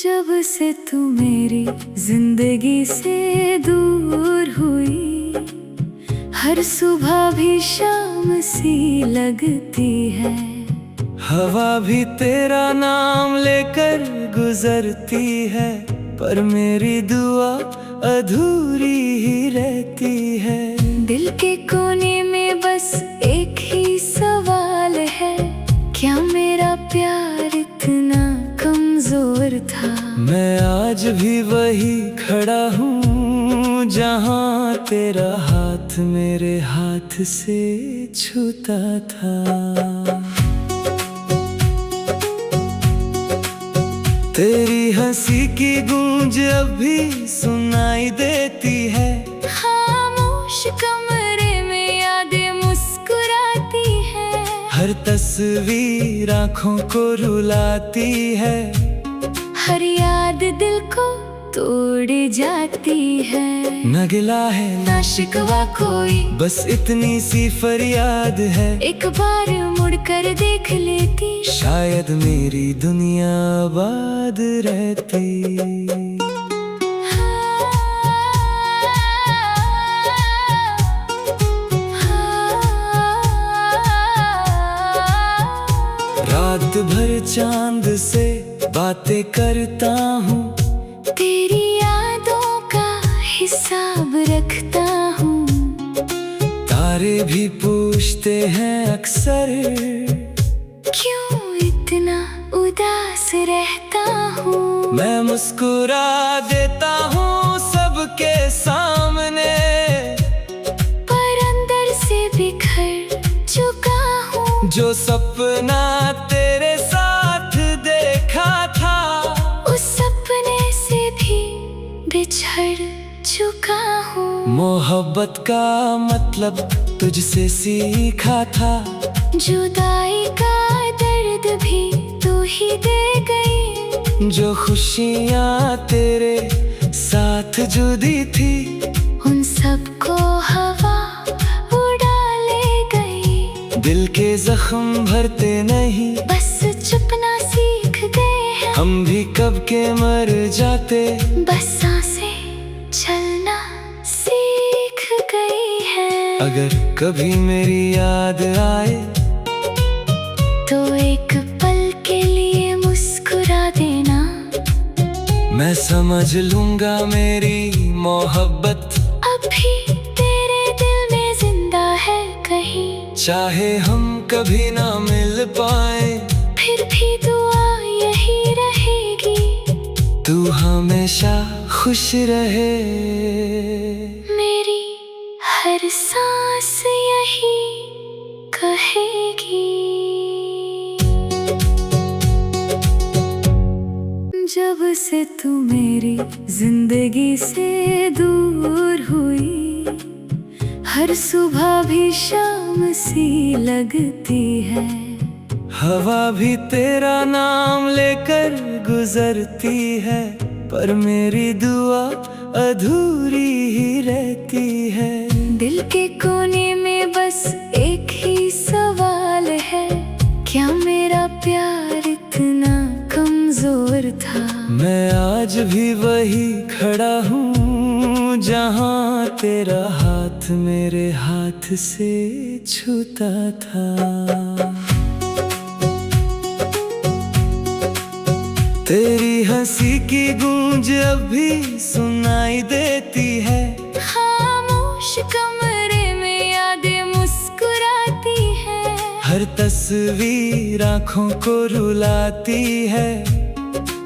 जब से तू मेरी जिंदगी से दूर हुई, हर सुबह भी शाम सी लगती है। हवा भी तेरा नाम लेकर गुजरती है, पर मेरी दुआ अधूरी ही रहती है। दिल के कोने में बस एक ही सवाल है, क्या मेरा प्यार इतना कमजोर था? मैं आज भी वही खड़ा हूँ, जहाँ तेरा हाथ मेरे हाथ से छूता था। तेरी हंसी की गूंज अब भी सुनाई देती है। खामोश कमरे में यादें मुस्कुराती है, हर तस्वीर आँखों को रुलाती है। हर याद दिल को तोड़ जाती है। न गिला है ना शिकवा कोई, बस इतनी सी फरियाद है। एक बार मुड़ कर देख लेती, शायद मेरी दुनिया आबाद रहती। रात भर चांद से बातें करता हूँ, तेरी यादों का हिसाब रखता हूँ। तारे भी पूछते हैं अक्सर, क्यों इतना उदास रहता हूँ? मैं मुस्कुरा देता हूँ सबके सामने, पर अंदर से बिखर चुका हूँ। जो सपना तेरे साथ देखा था, उस सपने से भी बिछड़ चुका हूँ। मोहब्बत का मतलब तुझसे सीखा था। जुदाई का दर्द भी तू ही दे गई, जो खुशियाँ तेरे साथ जुदी थी, उन सबको हवा उड़ा ले गई। दिल के जख्म भरते नहीं, बस चुपना सीख गए हैं। हम भी कब के मर जाते, बस सांसें चलना सीख गई है। अगर कभी मेरी याद आए, तो एक पल के लिए मुस्कुरा देना। मैं समझ लूंगा मेरी मोहब्बत अभी तेरे दिल में जिंदा है कहीं। चाहे हम कभी ना मिल पाए, फिर भी दुआ यही रहेगी, तू हमेशा खुश रहे। मेरी हर सांस यही कहेगी। जब से तू मेरी जिंदगी से दूर हुई, हर सुबह भी शाम सी लगती है। हवा भी तेरा नाम लेकर गुजरती है, पर मेरी दुआ अधूरी ही रहती है। दिल के कोने में बस एक ही सवाल है, क्या मेरा प्यार इतना कमजोर था? मैं आज भी वही खड़ा हूँ, जहाँ तेरा हाथ मेरे हाथ से छूता था। तेरी हंसी की गूंज अब भी सुनाई देती है। खामोश कमरे में यादें मुस्कुराती है, हर तस्वीर आँखों को रुलाती है।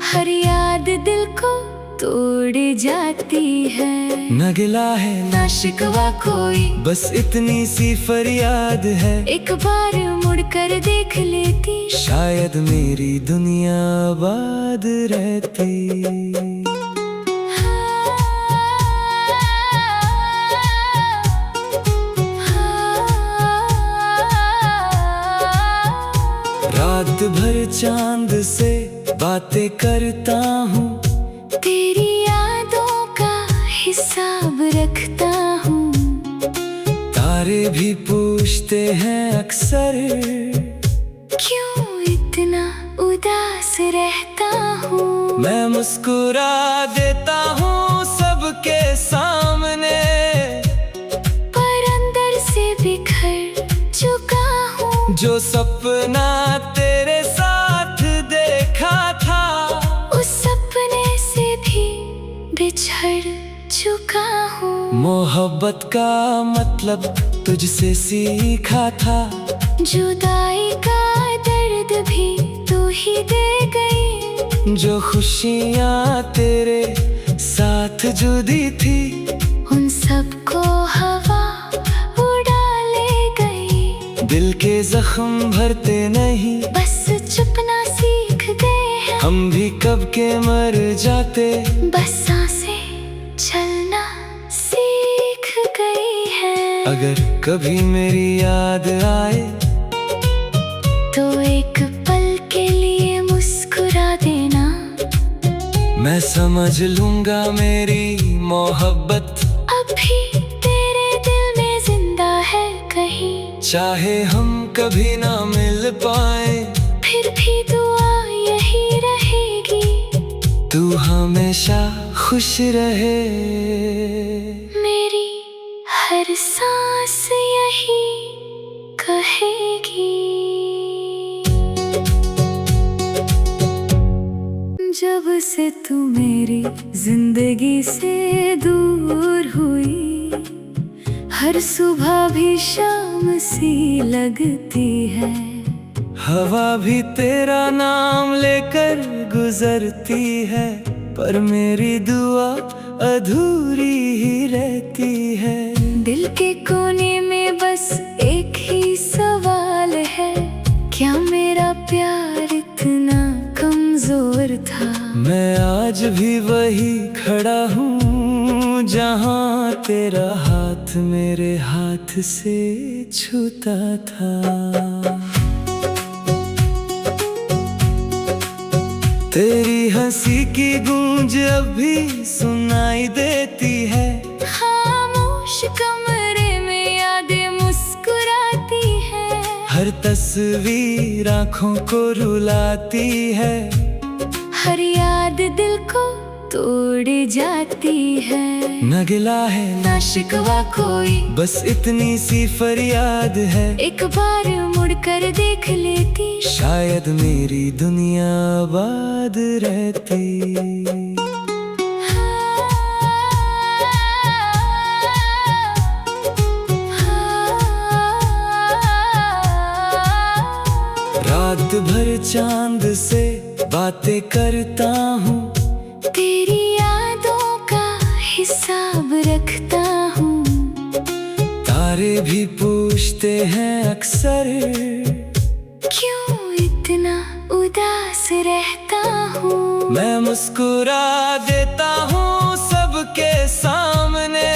हर याद दिल को तोड़ जाती है। न गिला है ना शिकवा कोई, बस इतनी सी फरियाद है। एक बार मुड़ कर देख लेती, शायद मेरी दुनिया आबाद रहती। रात भर चांद से बातें करता हूँ, तेरी यादों का हिसाब रखता हूँ। तारे भी पूछते हैं अक्सर, क्यों इतना उदास रहता हूँ। मैं मुस्कुरा देता हूँ सबके सामने, पर अंदर से बिखर चुका हूँ। जो सपना तेरे साथ देखा था, उस सपने से भी बिछड़ चुका हूँ। मोहब्बत का मतलब तुझसे सीखा था, जुदाई का दर्द भी तू ही दे गई। जो खुशियाँ तेरे साथ जुड़ी थी, उन सबको हवा उड़ा ले गई। दिल के जख्म भरते नहीं, बस चुपना सीख गए हैं। हम भी कब के मर जाते, बस सांसें चलना सीख गई है। अगर कभी मेरी याद आए तो एक पल के लिए मुस्कुरा देना। मैं समझ लूंगा मेरी मोहब्बत अभी तेरे दिल में जिंदा है कहीं। चाहे हम कभी ना मिल पाए, फिर भी दुआ यही रहेगी, तू हमेशा खुश रहे। मेरी हर सांस यही कहेगी। जब से तू मेरी जिंदगी से दूर हुई, हर सुबह भी शाम सी लगती है। हवा भी तेरा नाम लेकर गुजरती है, पर मेरी दुआ अधूरी ही रहती है। दिल के कोने में बस एक ही सवाल है, क्या मेरा प्यार इतना कमजोर था? मैं आज भी वही खड़ा हूँ, जहाँ तेरा हाथ मेरे हाथ से छूता था। तेरी हंसी की गूंज अब भी सुनाई देती है। खामोश कमरे में यादें मुस्कुराती है। हर तस्वीर आँखों को रुलाती है, हर याद दिल को तोड़ जाती है। न गिला है ना शिकवा कोई, बस इतनी सी फरियाद है। एक बार मुड़कर देख लेती, शायद मेरी दुनिया आबाद रहती। रात भर चांद से बातें करता हूँ, तेरी यादों का हिसाब रखता हूँ। तारे भी पूछते हैं अक्सर, क्यों इतना उदास रहता हूँ? मैं मुस्कुरा देता हूँ सबके सामने,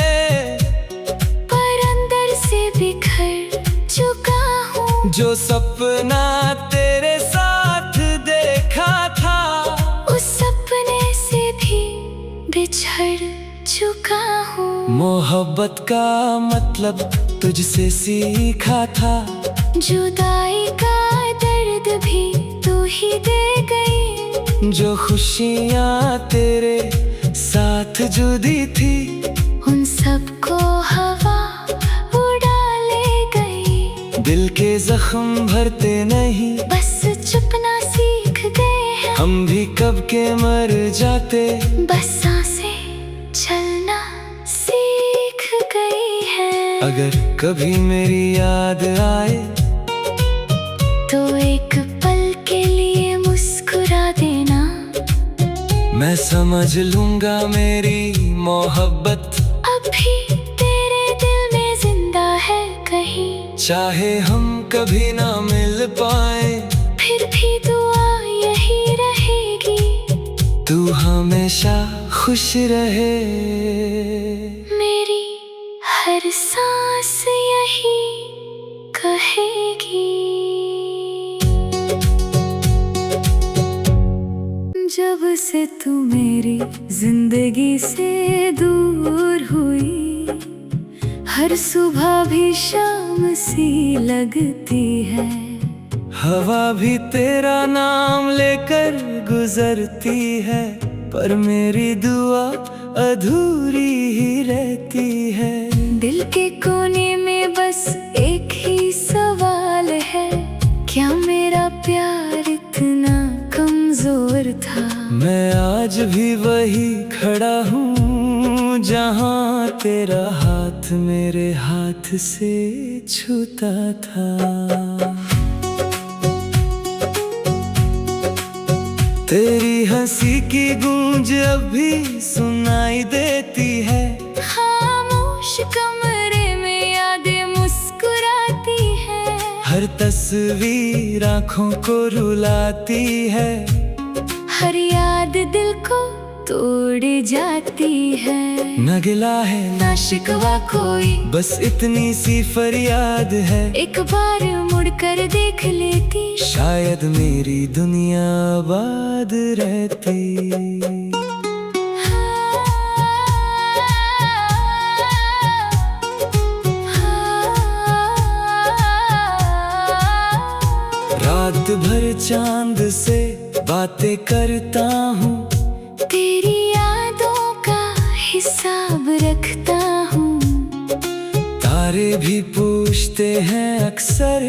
पर अंदर से बिखर चुका हूँ। जो सपना तेरे साथ देखा था, उस सपने से भी बिछड़ चुका हूँ। मोहब्बत का मतलब तुझसे सीखा था, जुदाई का दर्द भी तू ही दे गई। जो खुशियाँ तेरे साथ जुड़ी थी, उन सबको हवा उड़ा ले गई। दिल के जख्म भरते नहीं, बस चुपना सीख गए हैं। हम भी कब के मर जाते, बस सांसें चलना सीख गई है। अगर कभी मेरी याद आए तो एक पल के लिए मुस्कुरा देना। मैं समझ लूंगा मेरी मोहब्बत अभी तेरे दिल में जिंदा है कहीं। चाहे हम कभी ना मिल पाए, फिर भी दुआ यही रहेगी, तू हमेशा खुश रहे। मेरी हर सांस यही कहेगी। जब से तू मेरी जिंदगी से दूर हुई, हर सुबह भी शाम सी लगती है। हवा भी तेरा नाम लेकर गुजरती है, पर मेरी दुआ अधूरी ही रहती है। दिल के कोने में बस एक ही सवाल है, क्या मेरा प्यार इतना कमजोर था? मैं आज भी वही खड़ा हूँ जहाँ तेरा हाथ मेरे हाथ से छूता था। तेरी हंसी की गूंज अब भी सुनाई देती है, खामोश कमरे में यादें मुस्कुराती है। हर तस्वीर आँखों को रुलाती है, हर याद दिल को तोड़ जाती है। न गिला है ना शिकवा कोई, बस इतनी सी फरियाद है, एक बार मुड़कर देख लेती, शायद मेरी दुनिया आबाद रहती। रात भर चांद से बातें करता हूँ, तेरी यादों का हिसाब रखता हूँ। तारे भी पूछते हैं अक्सर,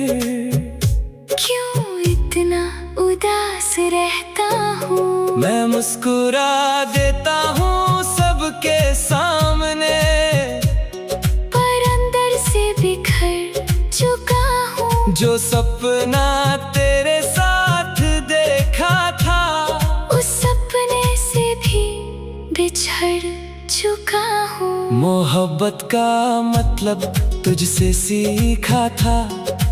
क्यों इतना उदास रहता हूँ? मैं मुस्कुरा देता हूँ सबके सामने, पर अंदर से बिखर चुका हूँ। जो सपना तेरे साथ देखा था, उस सपने से भी बिछड़ चुका हूँ। मोहब्बत का मतलब तुझसे सीखा था,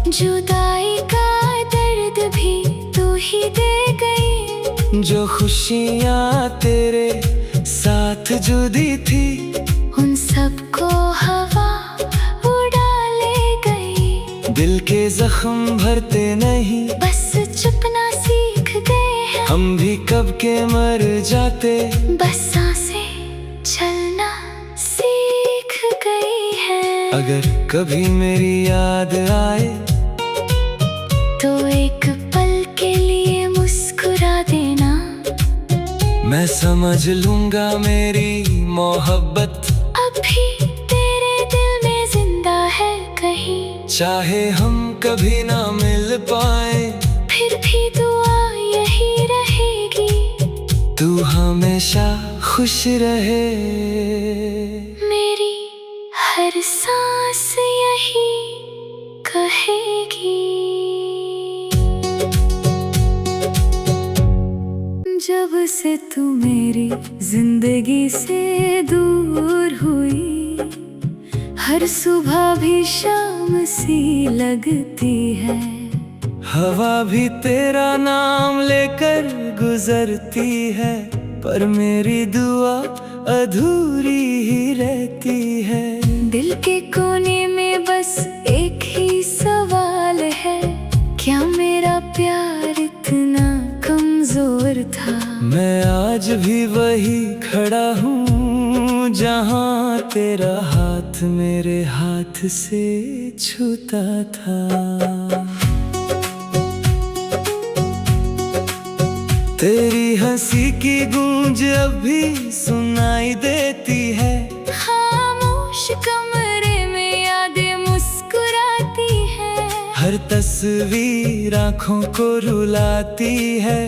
जुदाई का दर्द भी तू ही दे गई। जो खुशियाँ तेरे साथ जुदी थी, उन सबको हवा उड़ा ले गई। दिल के जख्म भरते नहीं, बस चुपना सीख गए हैं। हम भी कब के मर जाते, बस सांसें चलना सीख गई है। अगर कभी मेरी याद आए, तो एक पल के लिए मुस्कुरा देना। मैं समझ लूंगा मेरी मोहब्बत अभी तेरे दिल में जिंदा है कहीं। चाहे हम कभी ना मिल पाए, फिर भी दुआ यही रहेगी, तू हमेशा खुश रहे। मेरी हर सांस यही कहेगी। जब से तू मेरी जिंदगी से दूर हुई, हर सुबह भी शाम सी लगती है। हवा भी तेरा नाम लेकर गुजरती है, पर मेरी दुआ अधूरी ही रहती है। दिल के कोने में बस एक ही सवाल है, क्या मेरा प्यार इतना कमजोर था? मैं आज भी वही खड़ा हूँ जहाँ तेरा हाथ मेरे हाथ से छूता था। तेरी हंसी की गूंज अब भी सुनाई देती है, खामोश कमरे में यादें मुस्कुराती है। हर तस्वीर आँखों को रुलाती है,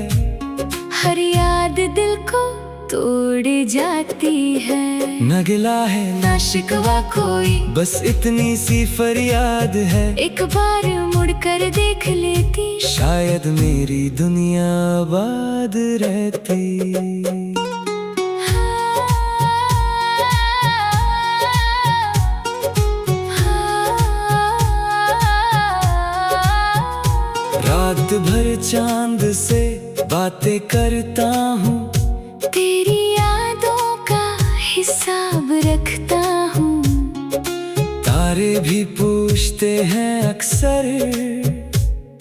हर याद दिल को तोड़ जाती है। न गिला है ना शिकवा कोई, बस इतनी सी फरियाद है, एक बार मुड़कर देख लेती, शायद मेरी दुनिया आबाद रहती। रात भर चांद से बातें करता हूँ, तेरी यादों का हिसाब रखता हूँ। तारे भी पूछते हैं अक्सर,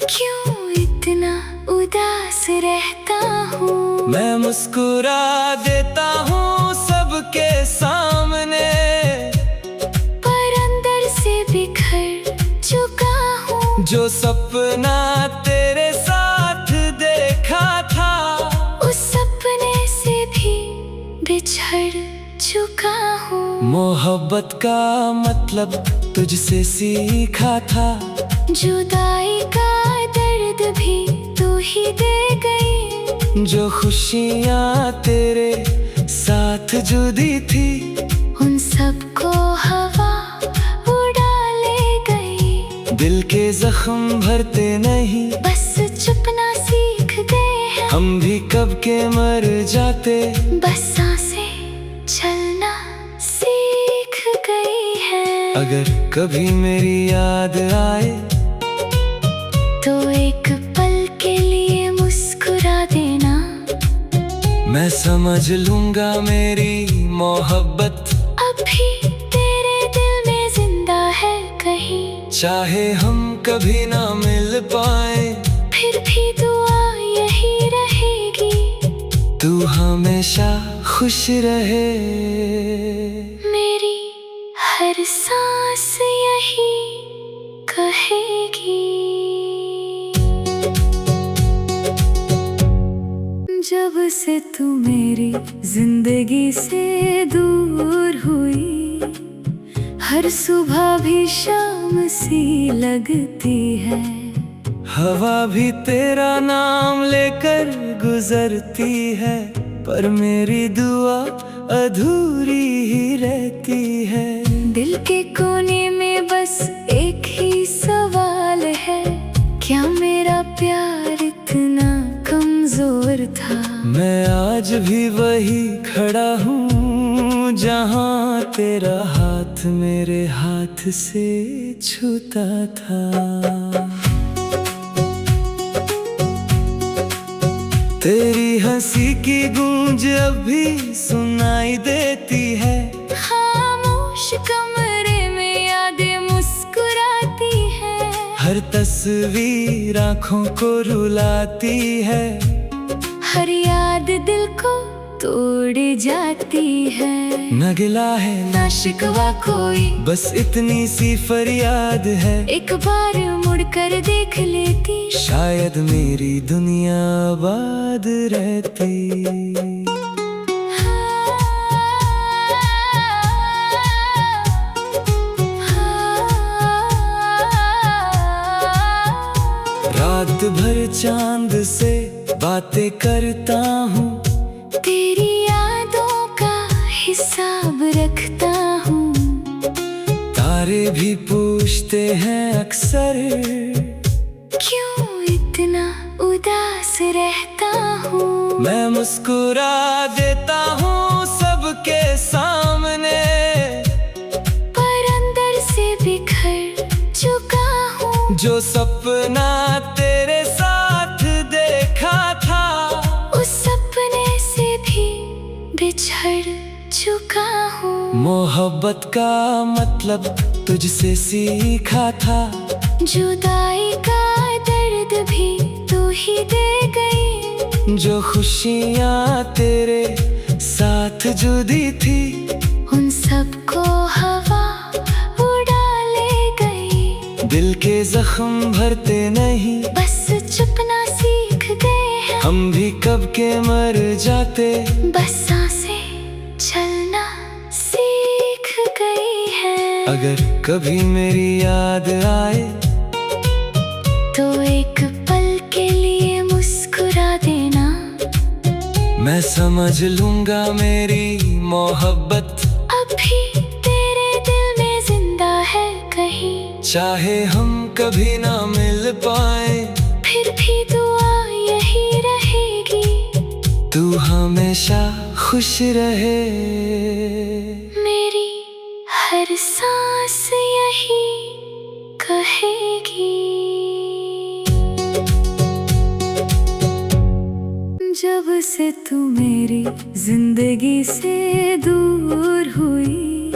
क्यों इतना उदास रहता हूँ? मैं मुस्कुरा देता हूँ सबके सामने, पर अंदर से बिखर चुका हूँ। जो सपना तेरे बिछड़ चुका हूँ। मोहब्बत का मतलब तुझसे सीखा था, जुदाई का दर्द भी तू ही दे गई। जो खुशियाँ तेरे साथ जुदी थी, उन सबको हवा उड़ा ले गई। दिल के जख्म भरते नहीं, बस चुपना सीख गए हैं। हम भी कब के मर जाते, बस सांसें चलना सीख गई है। अगर कभी मेरी याद आए तो एक पल के लिए मुस्कुरा देना। मैं समझ लूंगा मेरी मोहब्बत अभी तेरे दिल में जिंदा है कहीं। चाहे हम कभी ना मिल पाए, फिर भी दुआ यही रहेगी, तू हमेशा खुश रहे। मेरी हर सांस यही कहेगी। जब से तू मेरी जिंदगी से दूर हुई, हर सुबह भी शाम सी लगती है। हवा भी तेरा नाम लेकर गुजरती है, पर मेरी दुआ अधूरी ही रहती है। दिल के कोने में बस एक ही सवाल है, क्या मेरा प्यार इतना कमजोर था? मैं आज भी वही खड़ा हूँ, जहाँ तेरा हाथ मेरे हाथ से छूता था। तेरी हंसी की गूंज अब भी सुनाई देती है। खामोश कमरे में यादें मुस्कुराती है। हर तस्वीर आँखों को रुलाती है, हर याद दिल को तोड़ जाती है। न गिला है ना शिकवा कोई, बस इतनी सी फरियाद है। एक बार मुड़कर देख लेती, शायद मेरी दुनिया आबाद रहती। रात भर चांद से बातें करता हूँ, तेरी यादों का हिसाब रखता हूँ। तारे भी पूछते हैं अक्सर, क्यों इतना उदास रहता हूँ? मैं मुस्कुरा देता हूँ सबके सामने, पर अंदर से बिखर चुका हूँ। जो सपना तेरे साथ देखा था, उस सपने से भी बिछड़ चुका हूँ। मोहब्बत का मतलब तुझसे सीखा था, जुदाई का दर्द भी तू ही दे गई। जो खुशियाँ तेरे साथ जुदी थी, उन सबको हवा उड़ा ले गई। दिल के जख्म भरते नहीं, बस चुपना सीख गए हैं। हम भी कब के मर जाते, बस सांसें चलना सीख गई है। अगर कभी मेरी याद आए तो एक पल के लिए मुस्कुरा देना। मैं समझ लूंगा मेरी मोहब्बत अभी तेरे दिल में जिंदा है कहीं। चाहे हम कभी ना मिल पाए, फिर भी दुआ यही रहेगी, तू हमेशा खुश रहे। मेरी हर सांस यही कहेगी। जब से तू मेरी जिंदगी से दूर हुई,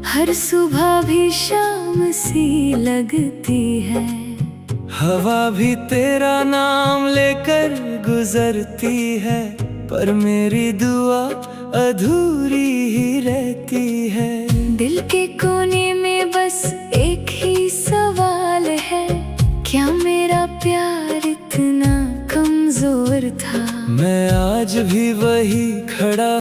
हर सुबह भी शाम सी लगती है। हवा भी तेरा नाम लेकर गुजरती है, पर मेरी दुआ अधूरी ही रहती है। दिल के कोने में बस एक ही सवाल है, क्या मेरा प्यार इतना कमजोर था? मैं आज भी वही खड़ा